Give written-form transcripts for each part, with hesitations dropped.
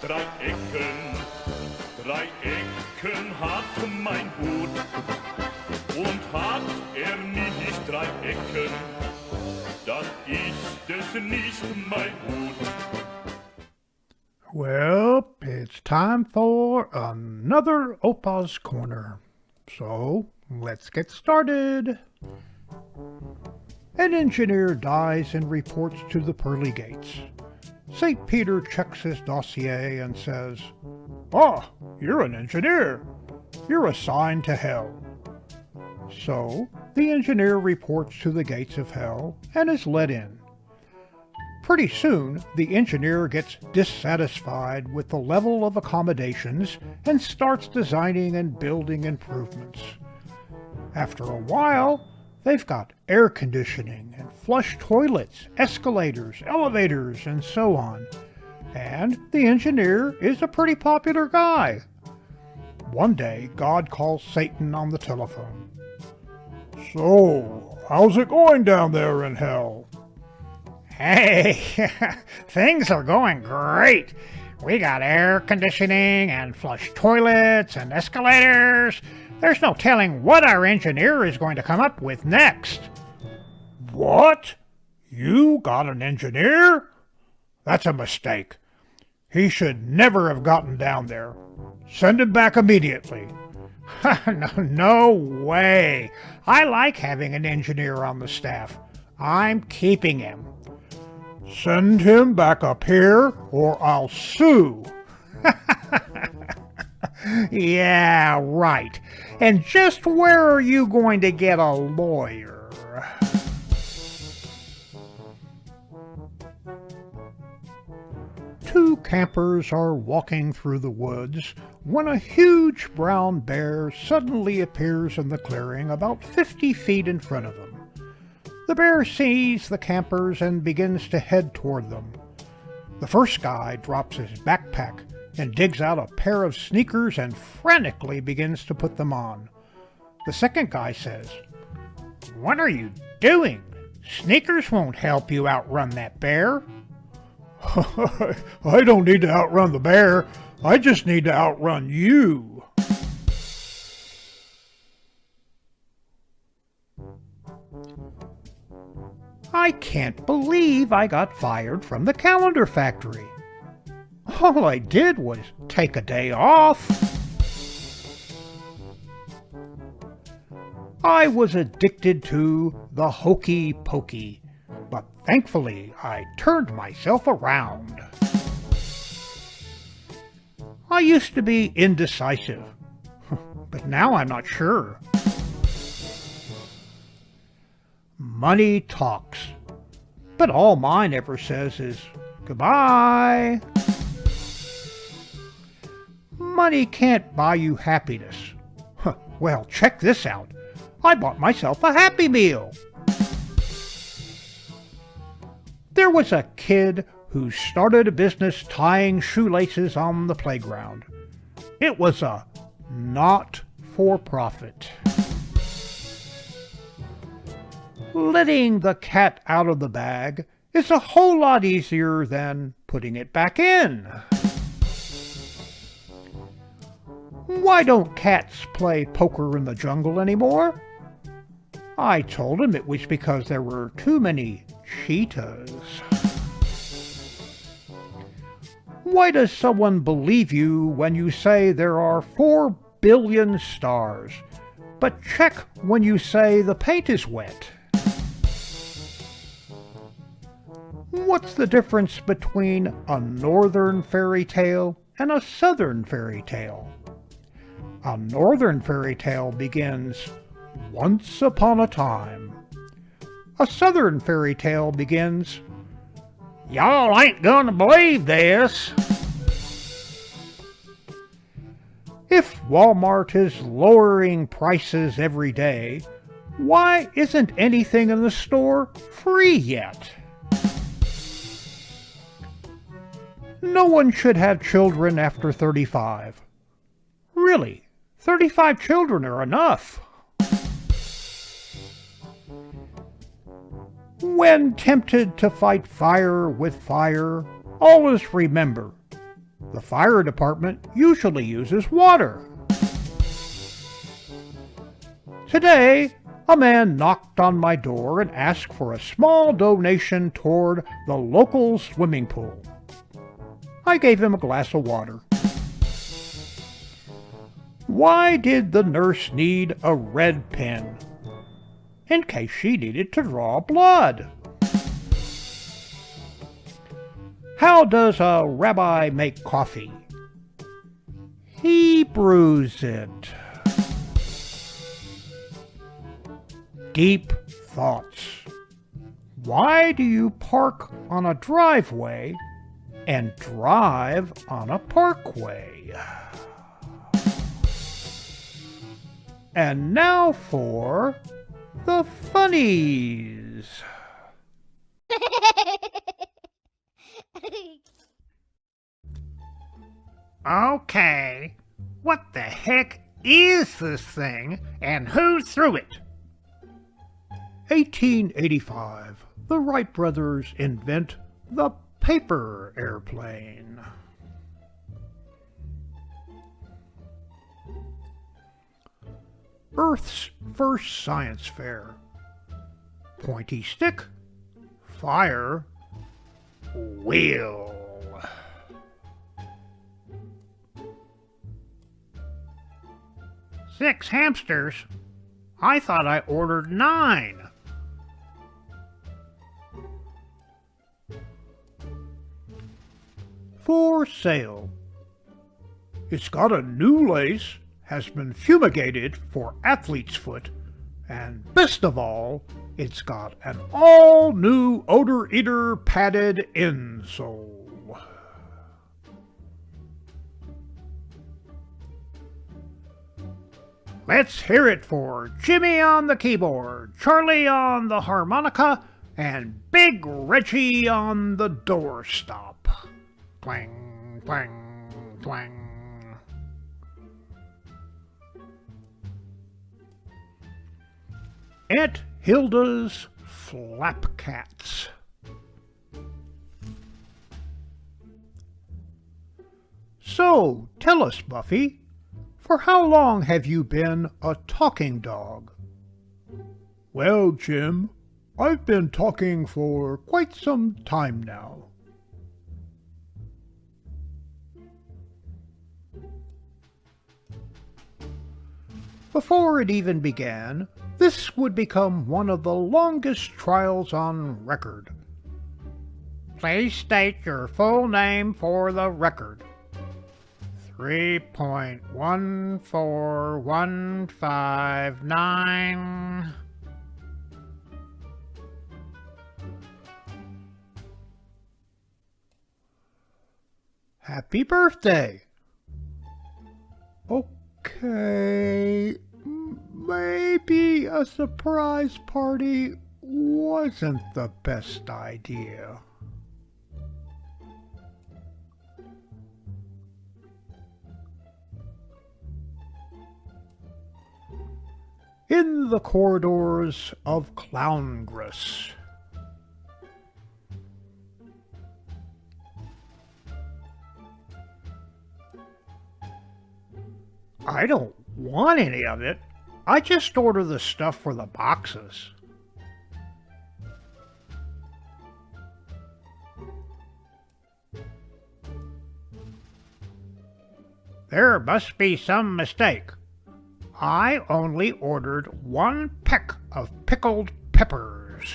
drei Ecken. Drei Ecken hat mein Hut. Und hat nicht drei Ecken, dann ist es nicht mein Hut. Well, it's time for another Opa's Corner. So, let's get started. An engineer dies and reports to the pearly gates. St. Peter checks his dossier and says, "Ah, you're an engineer. You're assigned to hell." So, the engineer reports to the gates of hell and is let in. Pretty soon, the engineer gets dissatisfied with the level of accommodations and starts designing and building improvements. After a while, they've got air conditioning and flush toilets, escalators, elevators, and so on. And the engineer is a pretty popular guy. One day, God calls Satan on the telephone. "So, how's it going down there in hell?" "Hey, things are going great. We got air conditioning and flush toilets and escalators. There's no telling what our engineer is going to come up with next." "What? You got an engineer? That's a mistake. He should never have gotten down there. Send him back immediately." No way. I like having an engineer on the staff. I'm keeping him. "Send him back up here or I'll sue." Yeah, right. And just where are you going to get a lawyer? Two campers are walking through the woods when a huge brown bear suddenly appears in the clearing about 50 feet in front of them. The bear sees the campers and begins to head toward them. The first guy drops his backpack and digs out a pair of sneakers and frantically begins to put them on. The second guy says, "What are you doing? Sneakers won't help you outrun that bear." "I don't need to outrun the bear. I just need to outrun you." I can't believe I got fired from the calendar factory. All I did was take a day off. I was addicted to the hokey pokey, but thankfully I turned myself around. I used to be indecisive, but now I'm not sure. Money talks, but all mine ever says is goodbye. Money can't buy you happiness. Well, check this out. I bought myself a Happy Meal. There was a kid who started a business tying shoelaces on the playground. It was a not-for-profit. Letting the cat out of the bag is a whole lot easier than putting it back in. Why don't cats play poker in the jungle anymore? I told him it was because there were too many cheetahs. Why does someone believe you when you say there are 4 billion stars, but check when you say the paint is wet? What's the difference between a northern fairy tale and a southern fairy tale? A northern fairy tale begins once upon a time. A southern fairy tale begins, "Y'all ain't gonna believe this." If Walmart is lowering prices every day, why isn't anything in the store free yet? No one should have children after 35. Really, 35 children are enough. When tempted to fight fire with fire, always remember, The fire department usually uses water. Today, a man knocked on my door and asked for a small donation toward the local swimming pool. I gave him a glass of water. Why did the nurse need a red pen? In case she needed to draw blood. How does a rabbi make coffee? He brews it. Deep thoughts. Why do you park on a driveway and drive on a parkway? And now for the funnies. Okay, what the heck is this thing, and who threw it? 1885. The Wright brothers invent the paper airplane. Earth's first science fair. Pointy stick, fire, wheel. Six hamsters? I thought I ordered 9. For sale. It's got a new lace, has been fumigated for athlete's foot, and best of all, it's got an all-new odor eater padded insole. Let's hear it for Jimmy on the keyboard, Charlie on the harmonica, and Big Reggie on the doorstop. Twang, twang, twang. Aunt Hilda's Flapcats. So, tell us, Buffy, for how long have you been a talking dog? Well, Jim, I've been talking for quite some time now. Before it even began, this would become one of the longest trials on record. Please state your full name for the record. 3.14159. Happy birthday! Okay, maybe a surprise party wasn't the best idea. In the corridors of Clowngress. I don't want any of it. I just order the stuff for the boxes. There must be some mistake. I only ordered 1 peck of pickled peppers.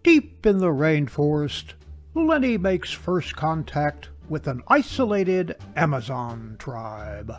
Deep in the rainforest, Lenny makes first contact with an isolated Amazon tribe.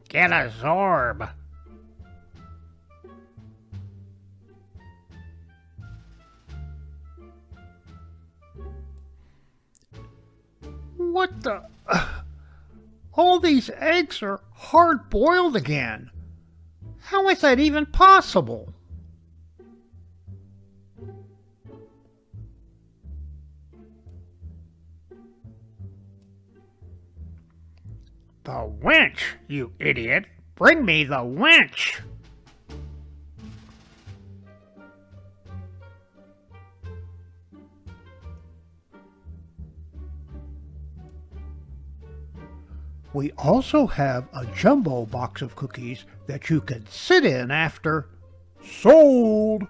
Get a Zorb. What the... All these eggs are hard-boiled again. How is that even possible? The winch, you idiot! Bring me the winch! We also have a jumbo box of cookies that you can sit in after. Sold!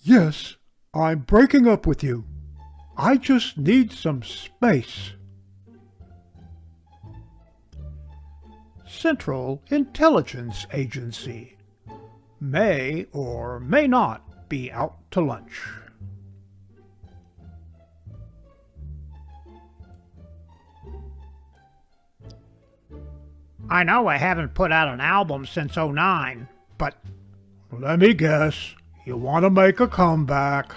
Yes, I'm breaking up with you. I just need some space. Central Intelligence Agency may or may not be out to lunch. I know I haven't put out an album since '09, but let me guess, you want to make a comeback.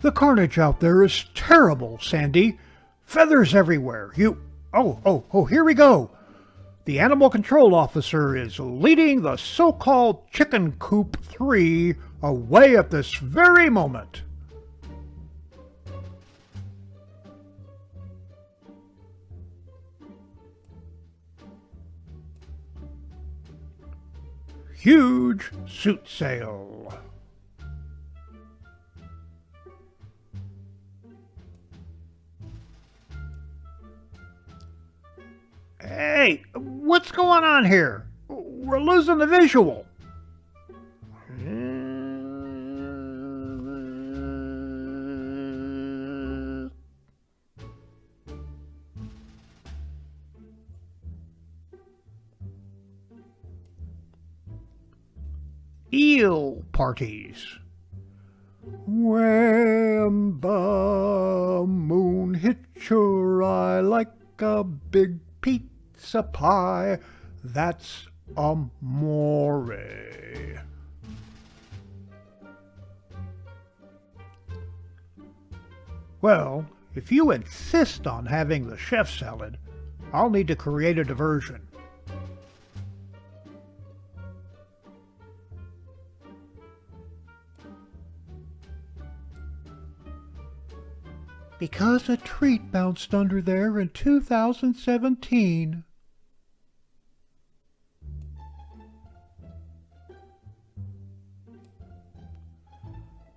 The carnage out there is terrible, Sandy. Feathers everywhere. Oh, here we go. The Animal Control Officer is leading the so-called Chicken Coop 3 away at this very moment. Huge suit sale. Hey, what's going on here? We're losing the visual. Eel parties. When the moon hits your eye like a big pizza pie, that's amore. Well, if you insist on having the chef salad, I'll need to create a diversion. Because a treat bounced under there in 2017.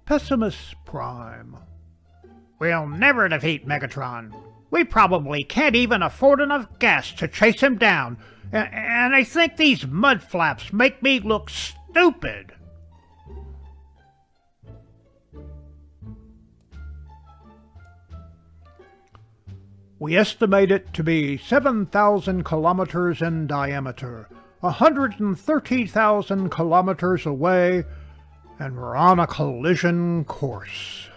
Pessimist Prime. We'll never defeat Megatron. We probably can't even afford enough gas to chase him down. And I think these mud flaps make me look stupid. We estimate it to be 7,000 kilometers in diameter, 130,000 kilometers away, and we're on a collision course.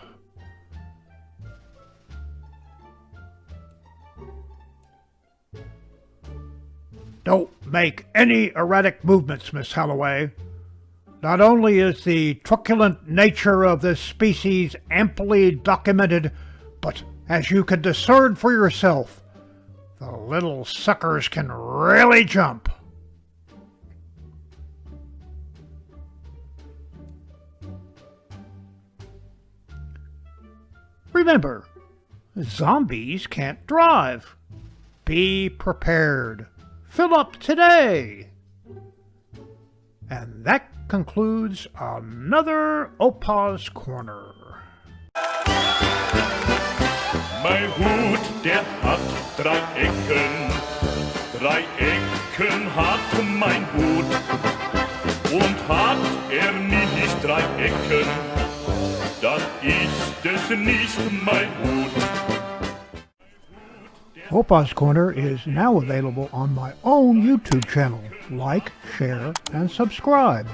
Don't make any erratic movements, Miss Holloway. Not only is the truculent nature of this species amply documented, but as you can discern for yourself, the little suckers can really jump. Remember, zombies can't drive. Be prepared. Fill up today. And that concludes another Opa's Corner. Mein Hut, der hat 3 Ecken. 3 Ecken hat mein Hut. Und hat nicht 3 Ecken, dann ist es nicht mein Hut. Opa's Corner is now available on my own YouTube channel. Like, share, and subscribe.